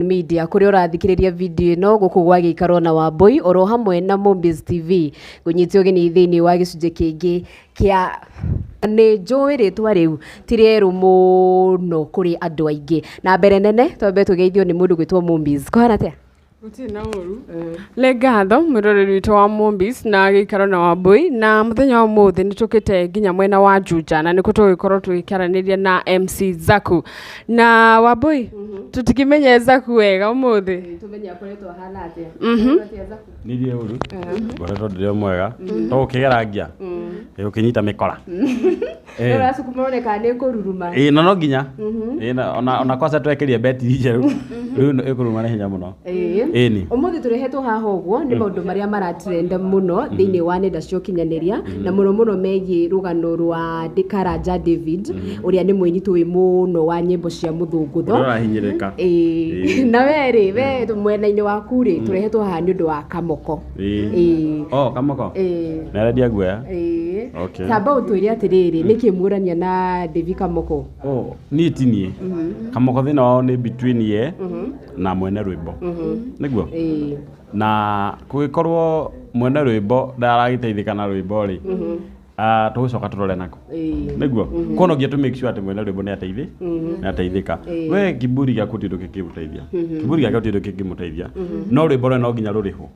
media kuri urathikiriria video ino guku gwa Gĩikaro na Wambui oro hamwe na Mombies TV gunyitio gini thiini wa gicunje kingi kia ni njui ritwa riu tirieru muno kuri andu aingi na mbere nene twambe tugeithio ni mundu gwitwo Mombies kohana atia Guti na uru legatho mwiroreri witu wa Mombies na Gĩikaro na Wambui na muthenya wa muthi nitukite nginya mwena wa Juja na niko tugikorwo tugikaraniria na MC Zaku na Wambui tutikimenye Zaku wega umuthi tumenya akoretwo hana atia nirie uru ngoretwo ndirio mwega to ukigeragia ukinyita mikora urasukumoneka ni kururuma no nginya ona kwasa twekerie beti njeru riu ikuruma na hinya muno ni umuthi turehetwo haha uguo ni maundu maria maratrend muno thiini wa nenda cia ukinyaniria na muno megie rugano rwa Karanja David uria ni muini twi muno wa nyimbo cia muthungutho urahinyirika na we mwena-ini waku ri turehetwo haha ni undu wa Kamoko Kamoko naredia guoya okay samba utwire atiriri niki murania na David Kamoko ni tinie Kamoko thina wao ni between ye na mwene rwimbo niguo na kugikorwo mwene rwimbo ndaragiteithika na rwimbo ri tugucoka turore nako niguo kono gia to make sure ati mwene rwimbo ni ateithika we kiburi gya kuti ndukimuteithia kiburi gya kuti ndukimuteithia no rwimbo no nginya ruriho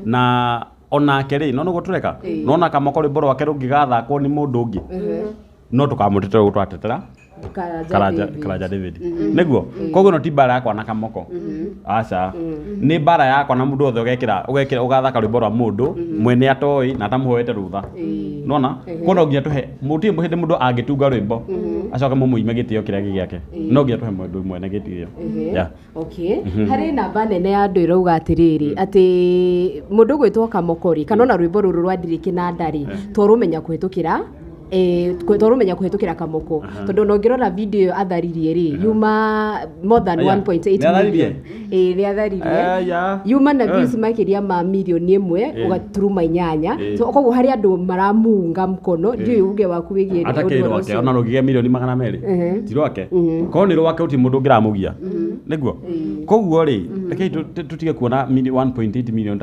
na ona keri no nugo tureka nona Kamoko rwimbo rwake rungigathakwo ni mundu ungi no tukamutetera gutwatetera Karanja David niguo koguo no ti bara yakwa na Kamoko aca ni bara yakwa na mundu othe ugekira ugathaka rwimbo rwa mundu mwene atoi na tamuhoete rutha nona kono nginya tuhe muti muhinde mundu angitunga rwimbo acoka mumuime gitio kiria giake no nginya tuhe mundu mwene gitio okay hari namba nene ya andu irauga atiriri ati mundu gwitwo Kamoko ri kana na rwimbo ruru rwa Ndirikinanda ri twarumenya kuhitukira twarumenya kuhitukira Kamoko tondu no ngirora video atharirie ri yuma more than 1.8 million ni atharirie yuma na views makiria ma milioni 1 ugaturuma 8 so koguo hari andu maramunga mkono ndio uge waku wigie ri undu wake ona rugiye milioni 200 ti rwake ko ni rwake uti mundu ngiramugia niguo koguo ri reke tutige kuona 1.8 million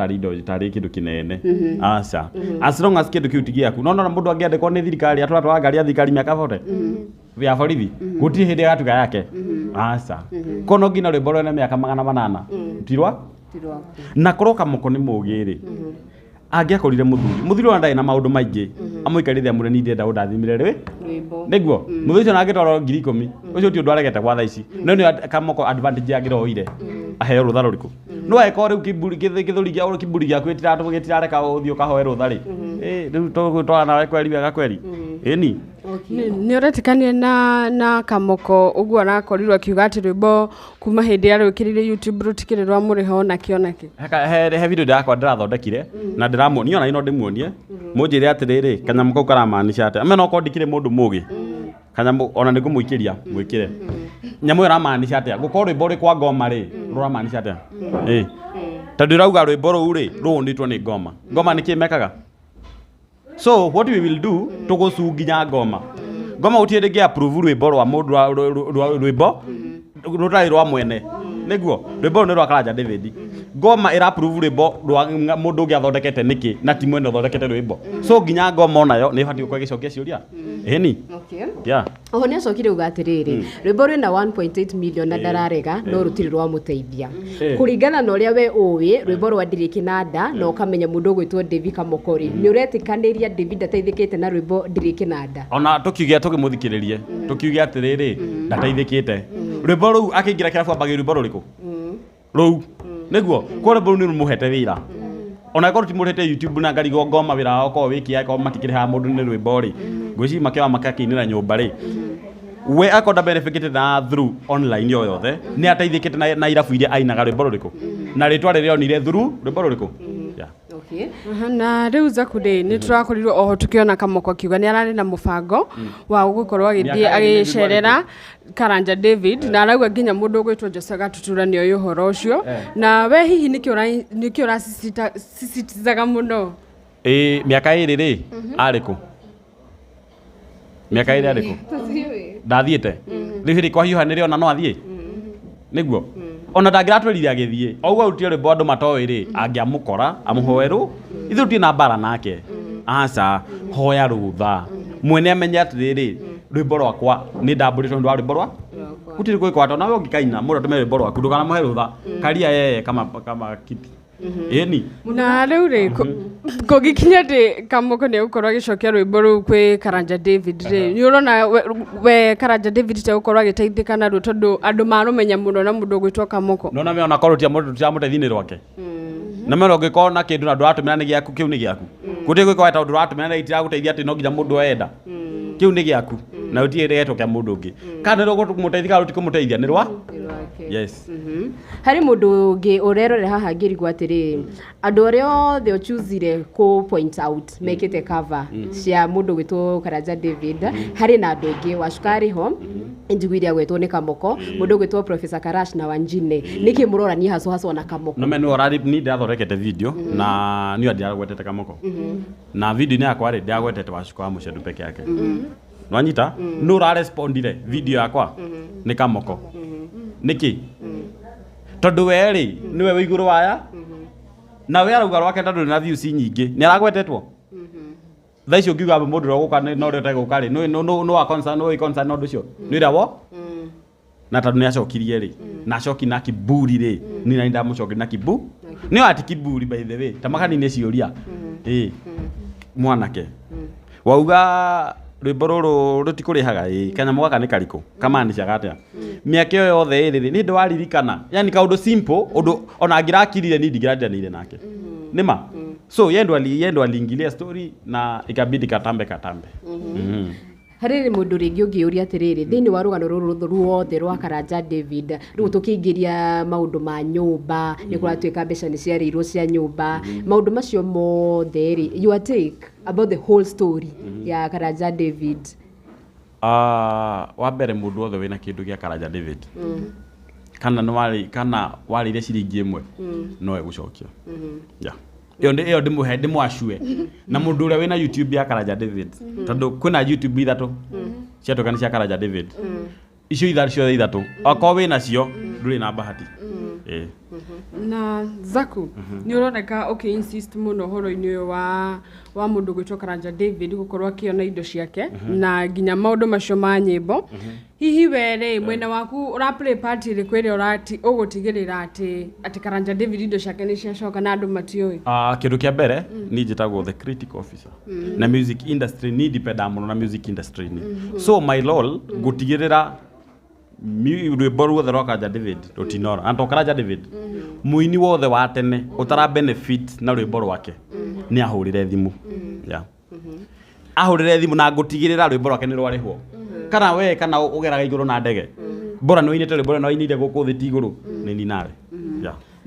tari kindu kinene aca as long as kindu kiutigiaku no mundu angiandikwo ni thirikari atwatwa ngari thikari miaka 40 vya borithi guti hindi gatuga yake aca kono ngina rwimbo rwene miaka 800 tirwa na korwo Kamoko ni mugiri angiakorire muthuri wa ndai na maundu maingi amuikarithia mureni ndenda undathimire rwimbo niguo muthuri ucio nangitwara 10,000 ucio ti undu aregete gwa thaici no ni Kamoko advantage angiroire aheo rutha ruriku no eko riu kithuri gia kiburi gia kwitira tugitirareka uthio kahoe rutha ri riu tugitwara nawe kweri wega kweri ni ni uretikanie na Kamoko uguo arakorirwo akiuga ati rwimbo kuma hindi ya rwikirire YouTube rutikirirwa muriho na kionake he video yakwa ndirathondekire na ndiramuonia ona ino ndimuonie munjire atiriri kanyamũ kau karamaanisha ati amena oko ndikire mundu mugi kanyamũ ona ningumuikiria mwikire nyamũ iramaanisha ati gukorwo rwimbo ri kwa ngoma ri ruramaanisha ati tondu irauga rwimbo ruu ri ruunditwo ni ngoma ni kimekaga so what we will do tugucunginya ngoma utiende ngi approve rwimbo rwa mundu rwimbo rutari rwa mwene niguo rwimbo ni rwa Karanja David ngoma ira approve rwimbo rwa mundu ungi athondekete niki na ti mwene athondekete rwimbo so nginya ngoma onayo ni ibati gukwa gicokia ciuria ni oho ni acokire uga atiriri rwimbo rwina 1.8 million na ndararega no rutiri rwa muteithia kuringana na uria we uwi rwimbo rwa Ndirikinanda no kamenya mundu gwitwo David Kamoko ri ni uretikaniria David ateithikite na rwimbo Ndirikinanda ona tukiugia tukimuthikiririe tukiugia atiriri ndateithikite rwimbo ruu akingira kirabu ambagi rwimbo ruriku ruu niguo ko rwimbo ruu ni rumuhete wira ona ko timurete YouTube na ngari ngoma wira wako wiki ko matikire ha mundu ni rwimbo ri ngwici makewa makakinira nyumba ri we akonda benefit na through online yo yothe ni ateithikite na irabu iria ainaga rwimbo ruriku na ritwa riria onire through rwimbo ruriku na riu Zakude ni turakorirwo oho tukiona Kamoko akiuga ni arari na mubango wa gukorwo agithie agicerera Karanja David na arauga nginya mundu gwitwo Jose Gatuturania uyu horo ucio na we hihi niki urasisitizaga muno miaka iri ri ariku miaka iri ariku ndathiete riu ri kwa hiuha nirio na no athie niguo ona ndangĩratwerire agĩthiĩ oguo aruti rwĩmbo andũ matoĩ rĩ angĩamũkora amũhoerũ ithuĩ tũtirĩ na mbara nake aca hoya rũtha mwene amenye atĩrĩrĩ rwĩmbo rwakwa nĩ ndambũrĩtwo nĩ ũndũ wa rwĩmbo rwa gũtirĩ gwĩkwata nawe ũngĩkaina mũndũ atũme rwĩmbo rwaku ndũkanamũhe rũtha karia yeye kama kiti ĩni na rĩu rĩ kũngĩkinya atĩ Kamoko nĩ egũkorwo agĩcokia rwĩmbo rũu kwĩ Karanja David rĩ nĩ ũrona we Karanja David te gũkorwo agĩteithĩka naruo tondũ andũ marũmenya mũno na mũndũ ũgwĩtwo Kamoko nona me ona korwo tũtiramũteithia-inĩ rwake na me ũngĩkorwo na kĩndũ na ndũratũmĩra nĩ gĩaku kĩu nĩ gĩaku gũtirĩ gwĩka tondũ ndũratũmĩra nĩ itiragũteithia atĩ no nginya mũndũ enda kĩu nĩ gĩaku na gũtirĩ rĩgetwo kĩa mũndũ ũngĩ kana nĩ rũgũmũteithia kana rũtikũmũteithia nĩ rwa yes harĩ mũndũ ũngĩ ũrerorera haha ngĩrigwo atĩrĩ andũ arĩa othe ũchuzire kũ point out mekĩte cover cia mũndũ gwĩtwo Karanja David harĩ na andũ aingĩ wacukari ho njiguire gwĩtwo nĩ Kamoko mũndũ gwĩtwo Professor Karash na Wanjine nĩkĩ mũrorania haco na Kamoko no menu orari ni ndathondekete video na niyo ndiagwetete Kamoko na video-inĩ yakwa rĩ ndiagwetete Wacukari Mũcendu peke yake nwanyita no ũrarespondire video yakwa nĩ Kamoko nĩkĩ tondũ we rĩ nĩwe wĩ igũrũ waya na we arauga rwake tondũ na views nyingĩ nĩ aragwetetwo thaa icio ngiuga mũndũ ũrĩa ũgũka no ũrĩa ũtegũka rĩ no wa concern no concern ũndũ ũcio nĩ ũrĩa wo na tondũ nĩ acokirie rĩ na acoki na kiburi rĩ ni na ndamũcokeria na kibu nĩ ati kiburi by the way tamakani-inĩ ciũria mwanake wauga rwĩmbo rũrũ rũtikũrĩhaga kanyamũ gaka nĩ karĩkũ kamaanishaga atĩa mĩaka ĩyo yothe ĩrĩ nĩ ndĩwaririkana yani kaũndũ simple ũndũ ona angĩrakirire ni ndingĩranĩire nake nĩma so yeye ndo aliingilia story na ikabidi katambe harĩ mũndũ rĩngĩ ũngĩũria atĩrĩrĩ thĩinĩ wa rũgano rũrũ ruothe rwa Karanja David rĩu tũkĩingĩria maũndũ ma nyũmba nĩ kũratuĩka mbeca nĩ ciarĩirwo cia nyũmba maũndũ macio mothe rĩ your take about the whole story ya Karanja David wa mbere mũndũ wothe wĩna kĩndũ gĩa Karanja David kana warĩire ciringi ĩmwe no egũcokia iyo ndĩmwacue na mũndũ ũrĩa wĩna YouTube ya Karanja David tondũ kwĩna YouTube ithatũ ciatuĩka nĩ cia Karanja David icio ciothe ithatũ okorwo wĩna cio ndũrĩ na bahati na Zaku nĩ ũroneka insist mũno ũhoro-inĩ ũyũ wa mũndũ gwĩtwo Karanja David gũkorwo akĩona indo ciake na nginya maũndũ macio ma nyĩmbo hihi we mwena waku ũraplay part ĩrĩkũ ĩrĩa ũgũtigĩrĩra atĩ Karanja David indo ciake nĩ ciacoka na andũ matiũĩ kĩndũ kĩa mbere niĩ njĩtagwo the critic officer na music industry ni depend mũno na music industry so my role gũtigĩrĩra rwĩmbo ruothe rwa Karanja David rũtinora na Karanja David mũini wothe wa tene ũtara benefit na rwĩmbo rwake nĩ ahũrĩre thimũ ahũrĩre thimũ na ngũtigĩrĩra rwĩmbo rwake nĩ rwarĩhwo kana we kana ũgeraga igũrũ na ndege bora nĩ woinĩte rwĩmbo na woinĩire gũkũ thĩ ti igũrũ nĩ ninare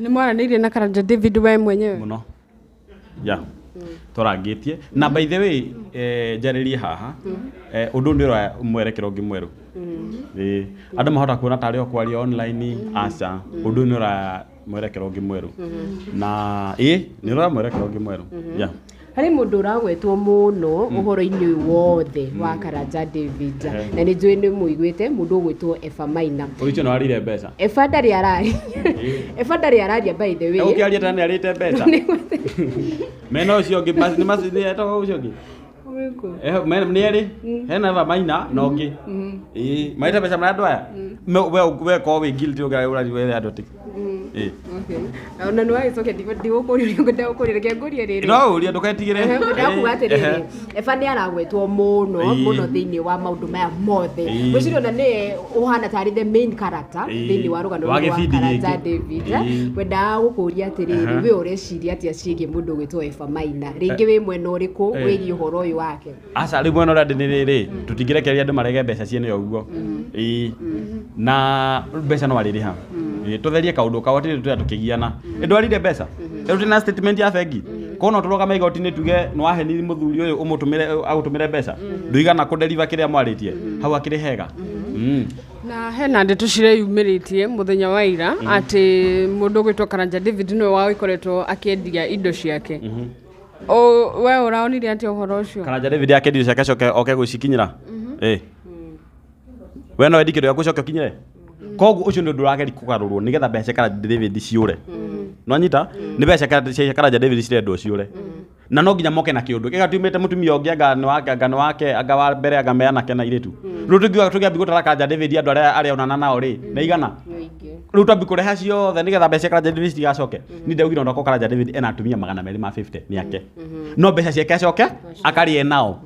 nĩ mwaranĩirie na Karanja David we mwenyewe mũno tũrangĩtie na by the way njarĩrie haha ũndũ nĩ ũra mwerekero ũngĩ mwerũ andũ mahota kuona tarĩ o kwaria online aca ũndũ nĩ ũra mwerekero ũngĩ mwerũ na nĩ ũra mwerekero ũngĩ mwerũ harĩ mũndũ ũragwetwo mũno ũhoro-inĩ wothe wa Karanja David na nĩ njũĩ nĩ mũiguĩte mũndũ ũgwĩtwo Eba Maina ũicio nĩ warire mbeca Eba ndarĩ araria by the way ũkĩaria tani arĩte mbeca mena ũcio ũngĩ nĩ etagwo ũcio ũngĩ nĩ erĩ hena Eba Maina na ũngĩ maita mbeca marĩa andũ aya we korwo wĩ guilty ũrari wethe andũ ti ona nĩ wagĩcokia ndigũkũrĩra kĩangũria rĩrĩ no ũria ndũketigĩre ndakuga atĩrĩrĩ Eba nĩ aragwetwo mũno thĩinĩ wa maũndũ maya mothe gwĩciria ona nĩ ũhana tarĩ the main character thĩinĩ wa rũgano rwa Karanja David wendaga gũkũria atĩrĩrĩ we ũreciria atĩa ciĩgiĩ mũndũ gwĩtwo Eba Maina rĩngĩ wĩ mwena ũrĩkũ wĩgiĩ ũhoro ũyũ wake aca rĩu mwena ũrĩa ndĩ nĩ rĩrĩ tũtingĩrekereria andũ marege mbeca ciene ũguo na mbeca no warĩrĩha tũtherie kaũndũ kao atĩ tũrĩa tũkĩgiana ndwarire mbeca rĩu na statement ya bengi kono tũrũgama igoti-inĩ tuge nĩ wahenirie mũthuri ũyũ agũtũmĩre mbeca ndũigana kũdeliver kĩrĩa mwarĩtie hau akĩrĩ hega na hena ndeto cireyumĩrĩtie mũthenya wa ira atĩ mũndũ gwĩtwo Karanja David nĩwe wagĩkoretwo akĩendia indo ciake we ũraonire atĩa ũhoro ũcio Karanja David akĩendia indo ciake oke gwĩcikinyĩra we no endi kĩndũ gĩaku ũcoke ũkinyĩre koguo ucio nĩ ũndũ ũrageri kũgarũrwo nĩgetha mbeca Karanja David ciũre no nyita nĩ mbeca Karanja David cirendwo ciũre na no nginya moke na kĩũndũ gĩgatiumĩte mũtumia ũngĩ anga wake anga wa mbere anga meanake na irĩtu rĩu tũngĩambi gũtara Karanja David andũ arĩa onana nao rĩ na igana rĩu twambi kũreha ciothe nĩgetha mbeca Karanja David citigacoke ni ndaugire ndako Karanja David ena atumia 250 ni ake no mbeca ciake acoke akarie nao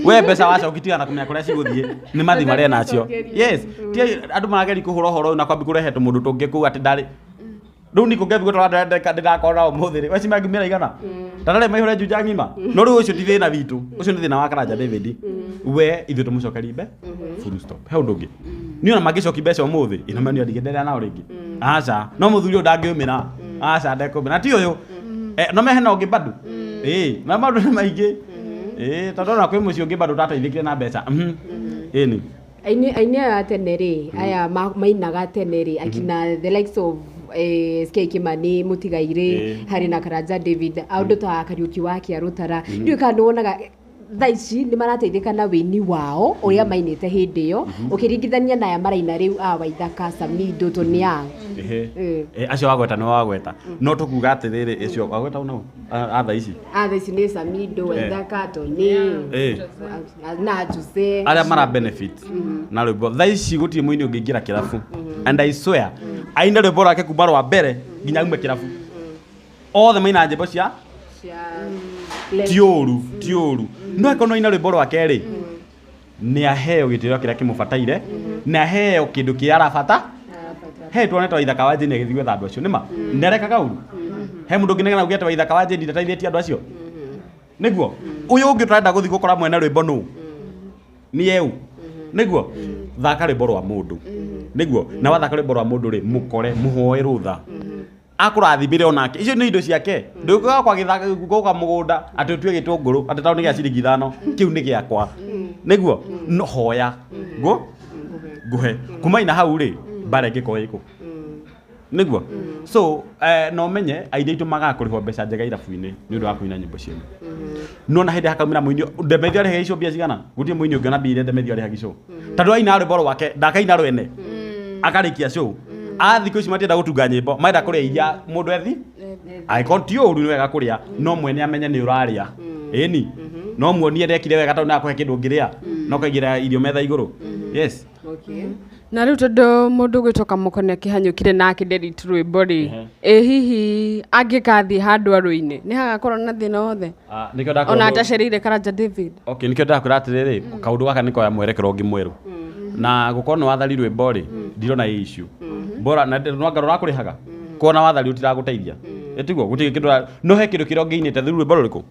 we mbeca wacokitia na kumenya kũrĩa cigũthiĩ nĩ mathi marĩa nacio yes ti andũ marageri kũhũra ũhoro na kwambi kũrehe tũmũndũ tũngĩ kũu atĩ ndarĩ rĩu nĩ kũngethi gũtwara ndĩrakora ũmũthĩ we cimangimĩra igana tarare maihũre njunja ng'ima no rĩu ũcio ti thĩna witũ ũcio nĩ thĩna wa Karanja David we ithuĩ tũmũcokerie mbe full stop he ũndũ ũngĩ nĩ ona mangĩcoki mbeca ũmũthĩ inamani ndigĩnderea nao rĩngĩ aca no mũthuri ũyũ ndangĩũmĩra aca ndekũmĩra ti ũyũ no mehe na ũngĩ bado na maũndũ nĩ maingĩ tondũ ona kwĩ mũciĩ ũngĩ bado ũtateithĩkire na mbeca ĩni aini aya tene rĩ aya mainaga tene rĩ akina the likes of SK Kimani Mutigaire hari na Karanja David aũndũ ta Kariuki wa Kĩarũtara ndiũ kana wonaga thaa ici nĩ marateithĩka na wĩini wao ũrĩa mainĩte hĩndĩ ĩyo ũkĩringithania na aya maraina rĩu a Waithaka Samido Tony Young acio wagweta nĩ wagweta no tũkuga atĩrĩrĩ acio wagweta ũnao thaa ici nĩ Samido Waithaka Tony na Jose arĩa mara benefit na rwĩmbo thaa ici gũtirĩ mũini ũngĩingĩra kĩrabu and I swear aina rwĩmbo rwake kuma rwa mbere nginya ume kĩrabu othe maina nyĩmbo cia ti ũru no ekono ina rwĩmbo rwake rĩ nĩ aheo gĩtĩo kĩrĩa kĩmũbataire na aheo kĩndũ kĩrĩa arabata he tuonete Waithaka wa Jane agĩthiĩ gwetha andũ acio nĩma nderekaga ũru he mũndũ ũngĩ nĩgetha ũgĩete Waithaka wa Jane ndateithĩtie andũ acio nĩguo ũyũ ũngĩ tũrenda gũthiĩ gũkora mwene rwĩmbo nũ nĩ eu nĩguo thaka rwĩmbo rwa mũndũ nĩguo na wathaka rwĩmbo rwa mũndũ rĩ mũkore mũhoe rũtha akũrathimire onake icio nĩ indo ciake ndũkaga kwa gĩthaka gũka mũgũnda atĩ ũtue gĩtũngũrũ atĩ taũ nĩ gĩa ciringi 5 kĩu nĩ gĩakwa nĩguo no hoya nguhe kumaina hau rĩ bare ngĩko ĩkũ nĩguo so no menye aidha itumaga kũrĩhwo mbeca njega irabu-inĩ nĩ ũndũ wa kũina nyĩmbo ciao no na hĩndĩ hakaumĩra mũini ndemethio arĩhaga icio mbia cigana gũtirĩ mũini ũngĩ ona mbia ndemethio arĩhaga icio tondũ aina rwĩmbo rwake ndakaina rwene akarĩkia show thikũ ici matienda gũtunga nyĩmbo marenda kũrĩa iria mũndũ ethi angĩkorwo ti ũru nĩ wega kũrĩa no mwene amenye nĩ ũrarĩa ĩni no muonie ndekire wega tondũ nakũhe kĩndũ ũngĩrĩa no kaigĩra irio metha igũrũ yes na rĩu tondũ mũndũ gwĩtwo Kamoko nĩ akĩhanyũkire na akĩnderiti rwĩmbo rĩ hihi angĩgathiĩ handũ arũ-inĩ nĩ hagakorwo na thĩna wothe ona atacereire Karanja David nĩkĩo ndakwĩra atĩrĩrĩ kaũndũ gaka nĩ koya mwerekero ũngĩ mwerũ na gũkorwo nĩ wathari rwĩmbo rĩ ndirona issue bora na ngarora kũrĩhaga kuona wathari ũtiragũteithia etiguo gũtirĩ kĩndũ no he kĩndũ kĩrĩa ũngĩinĩte through rwĩmbo rũrĩkũ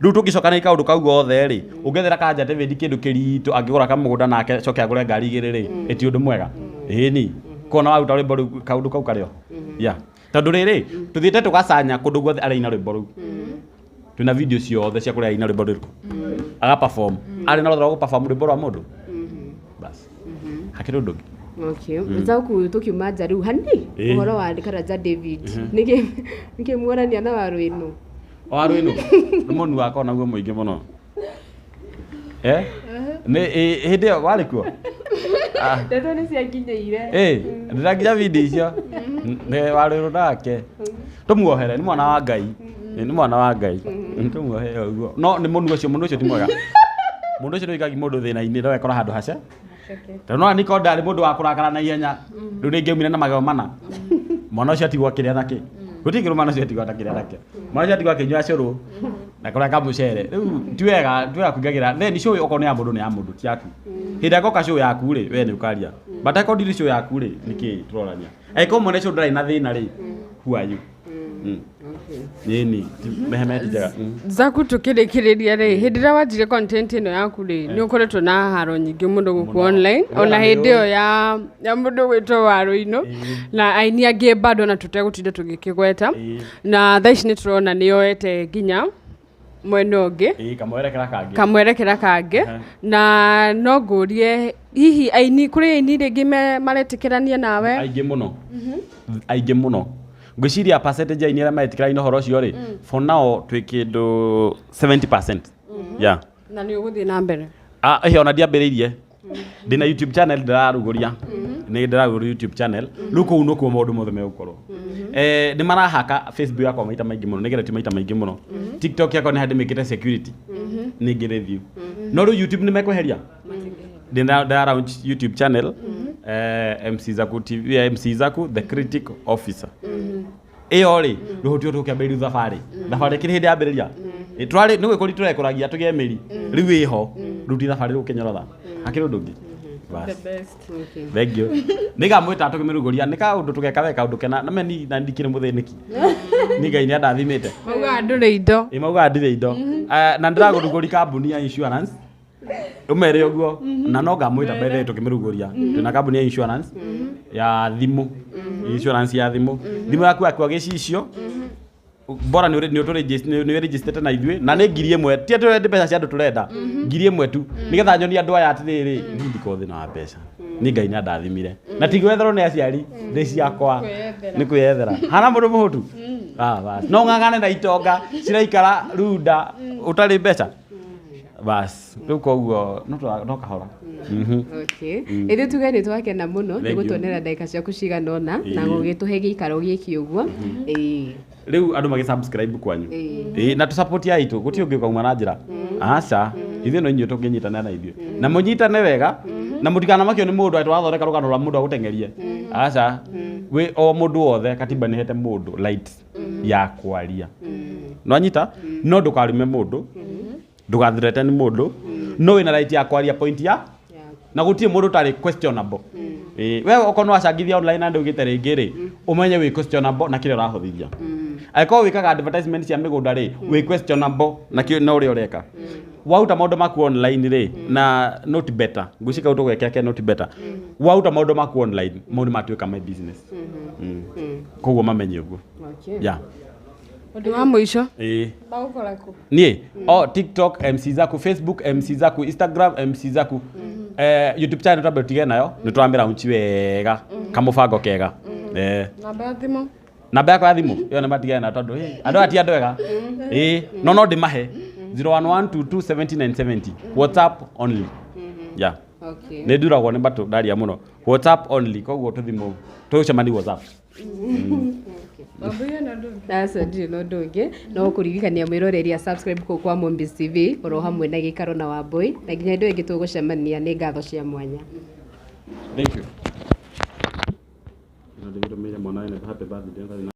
rĩu tũngĩcokana kaũndũ kau gothe rĩ ũngethera Karanja David kĩndũ kĩritũ angĩgũra kamũgũnda nake coke agũre ngari igĩrĩ rĩ eti ũndũ mwega ĩni kuona waruta rwĩmbo rũu kaũndũ kau karĩo tondũ rĩrĩ tũthiĩte tũgacanya kũndũ guothe arĩina rwĩmbo rũu twĩna video ciothe cia kũrĩa arĩina rwĩmbo rũrĩkũ aga perform arĩ na rũthara gũ perform rwĩmbo rwa mũndũ bas hakĩrĩ ũndũ ũngĩ Nzaku tukiuma nja rĩu hani ũhoro wa Karanja David nĩkĩ muonania na waru ĩno nĩ mũnu wakwa naguo mũingĩ mũno nĩ hĩndĩ ĩyo warĩ kuo ndeto nĩ ciakinyĩire ndĩrakinya video icio nĩ warĩ nake tũmuohere nĩ mwana wa Ngai tũmuohere ũguo no nĩ mũnu ũcio ti mwega mũndũ ũcio nĩoigagi mũndũ thĩna-inĩ no ekora handũ hace tondũ no niko ndarĩ mũndũ wa kũrakara na ihenya rĩu nĩ ngĩumire na magego mana mwana ũcio atigwo kĩrĩa nake gũtigĩrwo mwana ũcio atigwo kĩrĩa nake mwana ũcio atigwo akĩnyua cũrũ na kũreka mũcere rĩu ti wega kũingagĩra then show okorwo nĩ ya mũndũ ti yaku hĩndĩ agoka show yaku rĩ we nĩ ũkaria but akorwo ndiri show yaku rĩ nĩkĩ tũrorania angĩkorwo mwene show ndarĩ na thĩna rĩ who are you nini mehemeti njega Zaku tukĩrĩkĩrĩria rĩ hĩndĩ ĩrĩa wanjire content ĩno yaku rĩ nĩ ũkoretwo na haro nyingĩ mũndũ gũkũ online ona hĩndĩ ĩyo ya mũndũ gwĩtwo Waru-inũ na aini angĩ bado na tũtegũtinda tũgĩkĩgweta na thaa ici nĩ tũrona nĩ yoete nginya mwena ũngĩ kamwerekera kangĩ na no ngũrie hihi aini kũrĩ aini rĩngĩ maretĩkĩrania nawe aingĩ mũno ngwĩciria percentage aini arĩa maretĩkĩrania ũhoro ũcio rĩ for now twĩ kĩndũ 70% na nĩ ũgũthiĩ na mbere ona ndiambĩrĩirie ndĩna YouTube channel ndĩrarugũria nä ndäragå YouTube channel rä u kå u no kuo maå ndå mothe megåkorwo nä marahaka Facebook yakwa maita maingä må no nä getha ti maita maingä må no TikTok yakwa nä handä mä kä te security nä ngä rä thiu no rä u YouTube nä mekweheria ndä YouTube channel MC Zaku TV MC Zaku the critic officer ĩyo rĩ rũhoti tũ kĩambĩrĩria thabarĩ kĩrĩ hĩndĩ yambĩrĩria twarĩ nĩ gwĩkũri tũrekũragia tũgĩe mĩri rĩu ĩho ruti thabarĩ rũkĩnyorotha hakĩrĩ ũndũ ũngĩ thank you nĩngamwĩta tũkĩmĩrũgũria nĩ kaũndũ tũgeka kaũndũ kena na meni na ndikĩrĩ mũthĩnĩki nĩ Ngai nĩ andathimĩte mauga ndũrĩ indo mauga ndirĩ indo na ndĩragũrũgũria kambuni ya insurance umere ũguo na no ngamwĩta mbere tũkĩmĩrũgũria twĩna kambuni ya insurance ya thimũ insurance ya thimũ yaku akwa gĩcicio bora nĩ register na ithuĩ na nĩ ngiri ĩmwe ti atĩ mbeca cia andũ tũrenda ngiri ĩmwe tu nĩgetha nyonie andũ aya atĩrĩrĩ ndiko thĩna wa mbeca nĩ Ngai nĩ andathimire na ti gwetherwo nĩ aciari ndĩ ciakwa nĩ kwĩyethera hana mũndũ mũhũtu bas no ng'ang'ane na itonga ciraikara runda ũtarĩ mbeca bas rĩu koguo no kahora ithuĩ tuge nĩ twakena mũno nĩ gũtuonera ndagĩka ciaku cigana ũna na gũgĩtũhe gĩikaro gĩkĩ ũguo rĩu andũ magĩ-subscribe kwanyu na tũ-support ya itũ gũtirĩ ũngĩ ũkauma na njĩra aca ithuĩ no inyuĩ tũngĩnyitanĩra na ithuĩ na mũnyitane wega na mũtikanamakio nĩ mũndũ tũrathondeka rũgano rwa mũndũ agũteng'erie aca o mũndũ wothe katiba nĩhete mũndũ right ya kwaria nwanyita no ndũkarume mũndũ ndũgathirete nĩ mũndũ no wĩna right ya kwaria point ya na gũtirĩ mũndũ ũtarĩ questionable we okorwo no wacangithia online na ndũgĩte rĩngĩ rĩ ũmenye wĩ questionable na kĩrĩa ũrahũthithia angĩkorwo wĩkaga advertisement cia mĩgũnda rĩ wĩ questionable na ũrĩa ũreka wauta maũndũ maku online rĩ na not better ngwĩciria kaũndũ gwĩkĩake not better wauta maũndũ maku online mau nĩ matuĩka my business koguo mamenye ũguo ũndũ wa mũico bagũkora kũ niĩ TikTok MC Zaku Facebook MC Zaku Instagram MC Zaku YouTube channel twambe tũtige nayo nĩ tũramĩra unchi wega kamũbango kega namba ya thimũ namba yakwa ya thimũ ĩyo nĩ matigane na tondũ andũ ati andũ wega no ndĩmahe 0112279970 WhatsApp only nĩ nduragwo nĩ mbatũ ndaria mũno WhatsApp only koguo tũthimũ tũcemani WhatsApp That's ndirĩ na ũndũ ũngĩ no kũririkania mwĩroreria subscribe kũu kwa Mombis TV oro hamwe na Gĩikaro na Wambui na nginya indo ingĩ tũgũcemania nĩ ngatho cia mwanya. Thank you.